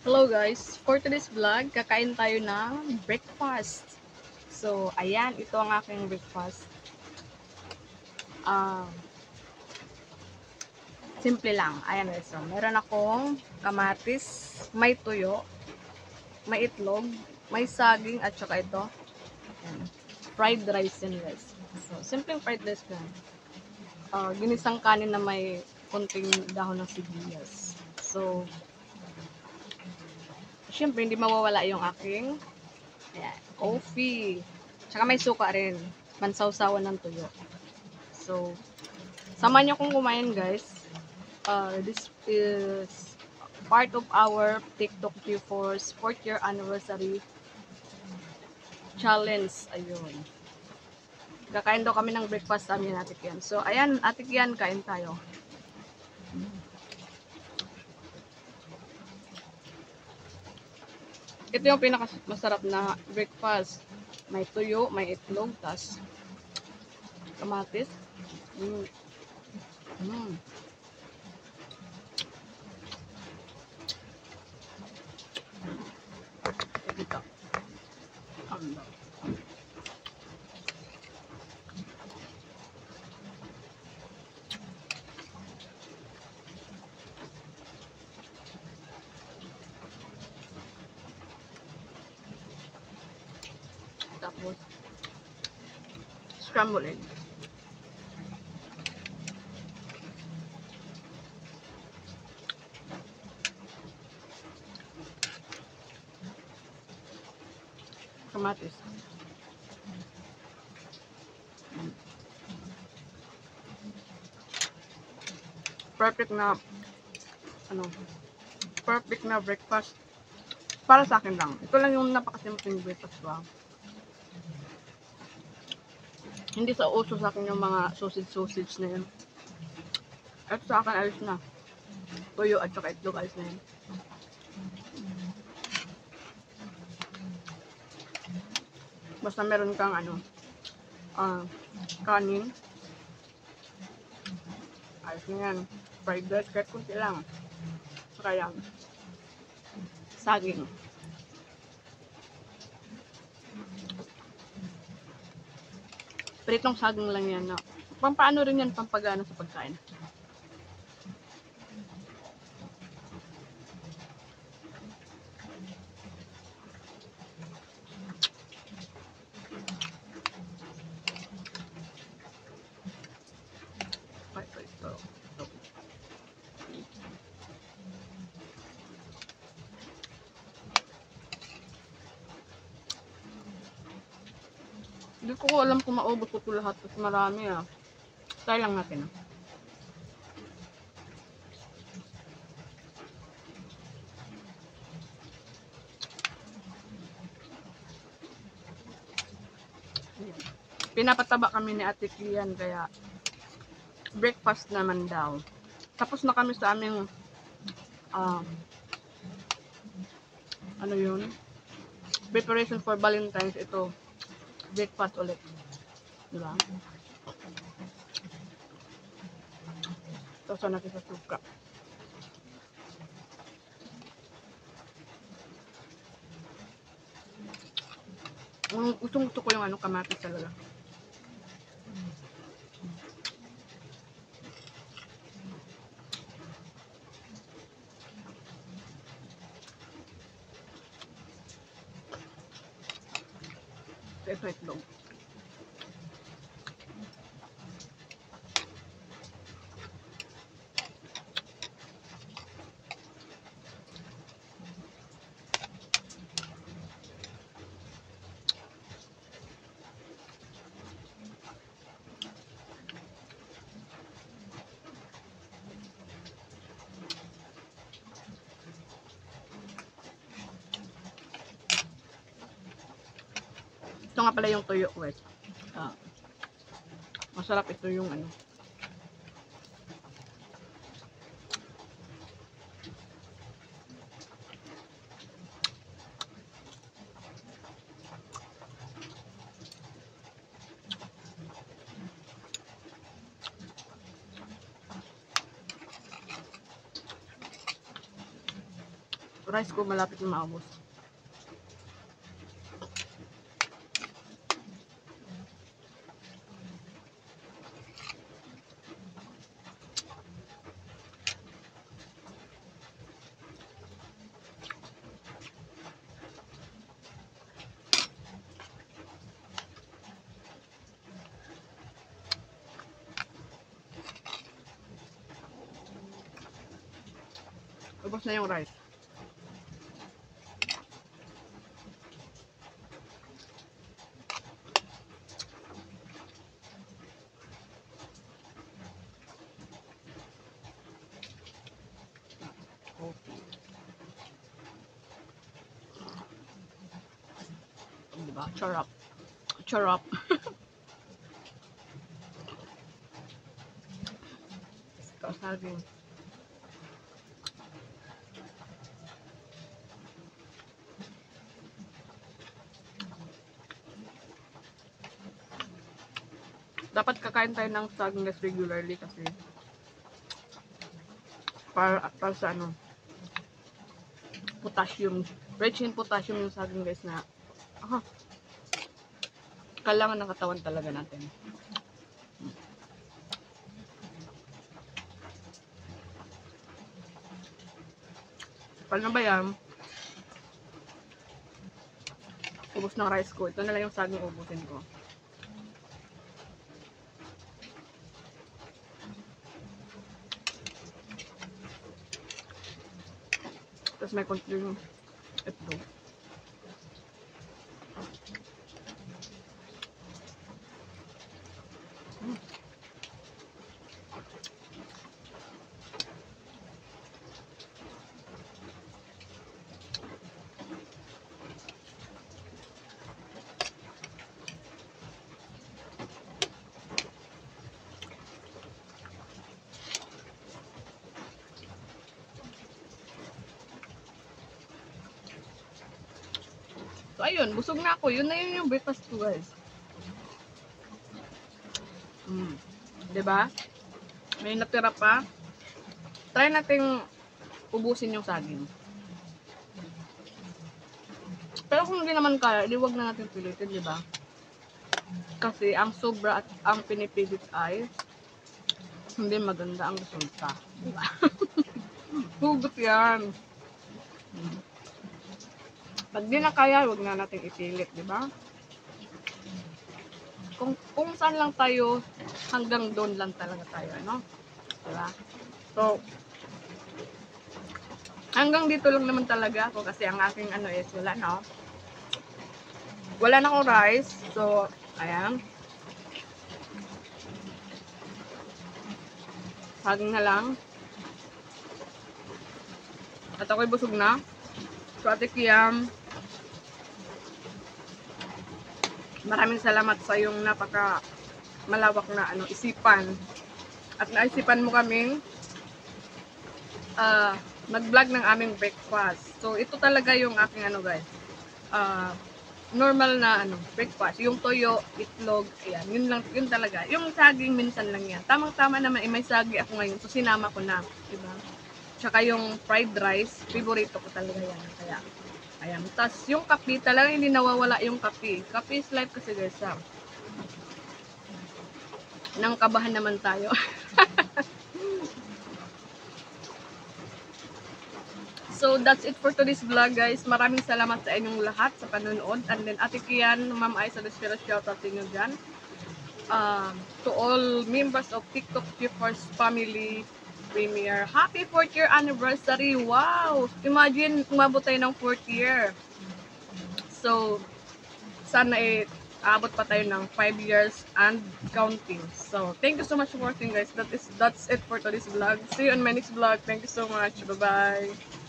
Hello guys! For today's vlog, kakain tayo ng breakfast. So, ayan, ito ang aking breakfast. Ah, simple lang. Ayan guys, so, meron akong kamatis, may tuyo, may itlog, may saging, at saka ito, ayan, fried rice yan guys. So, simpleng fried rice lang. Ginisang kanin na may konting dahon ng sibuyas. So, syempre, hindi mawawala yung aking ayan, coffee. Tsaka may suka rin. Mansawsawan ng tuyo. So, samahan niyo kong kumain guys. This is part of our TikTok Q4's 4th year anniversary challenge. Ayun. Kakain daw kami ng breakfast sa amin, Ate Kian. So, ayan, Ate Kian, kain tayo. Ito yung pinakamasarap na breakfast. May tuyo, may itlog, tas kamatis. Mm. Mm. Ito. Tapos, scrambled egg. Kamatis. Perfect na, ano, perfect na breakfast. Para sa akin lang. Ito lang yung napakasimpleng breakfast ko. Hindi sa uso sa akin yung mga sausage na yun. At sa akin, ayos na. Tuyo at saka itlog, ayos na yun. Basta meron kang ano, kanin. Ayos na yan. Fried rice, kahit kunti lang. Saka yan. Saging. Pritong saging lang yan. No? Pampaano rin yan, pampagana sa pagkain. Ito. Hindi ko alam kung maubos ko ito lahat kasi marami ah. Try lang natin ah. Pinapataba kami ni Ate Kian kaya breakfast naman daw. Tapos na kami sa aming ano yun? Preparation for Valentine's. Ito, breakfast ulit. Diba? Tapos natin sa suka. Gusto ko yung ano, kamatis talaga. Ito itlog. Ito nga pala yung tuyo ko eh. Masarap ito yung ano. rice ko malapit na maubos. Ubos na yung rice. Diba? Charap. Charap. Saging. Dapat kakain tayo ng saging guys regularly kasi para sa ano, potassium, rich in potassium yung saging guys na kailangan ng katawan talaga natin. Paano ba yan? Ubus ng rice ko. Ito na lang yung saging ubusin ko. Tapos may konti yung ito. So, ayun, busog na ako. Yun na yun yung breakfast ko, guys. Diba? May natira pa. Try nating ubusin yung saging. Pero kung hindi naman kaya, wag na natin pilitin, diba? Kasi ang sobra at ang pinipilit ay hindi maganda ang resulta. Diba? Hugot yan. Pag di na kaya, huwag na natin ipilit, di ba? Kung saan lang tayo, hanggang doon lang talaga tayo, ano? Di ba? So, hanggang dito lang naman talaga ako kasi ang aking ano is wala na. Wala na akong rice. So, ayan. Saging na lang. At ako'y busog na. So, Ate Kiam, maraming salamat sa iyong napaka malawak na isipan. At naisipan mo kaming mag-vlog ng aming breakfast. So ito talaga yung aking guys. Normal na breakfast. Yung toyo, itlog, ayan, yun talaga. Yung saging minsan lang yan. Tamang-tama naman may saging ako ngayon. So sinama ko na, diba? Tsaka yung fried rice, favorito ko talaga yan. Kaya ayan. Tapos yung kape, talaga hindi nawawala yung kape. Kape is life kasi guys. Nang kabahan naman tayo. So that's it for today's vlog guys. Maraming salamat sa inyong lahat sa panonood. And then Ate Kian, Ma'am Aiza, special shoutout sa inyo dyan. To all members of TikTok Keepers family premiere. Happy 4th year anniversary! Wow! Imagine, umabot tayo ng 4th year. So, sana abot pa tayo ng 5 years and counting. So, thank you so much for watching guys. That's it for today's vlog. See you on my next vlog. Thank you so much. Bye-bye!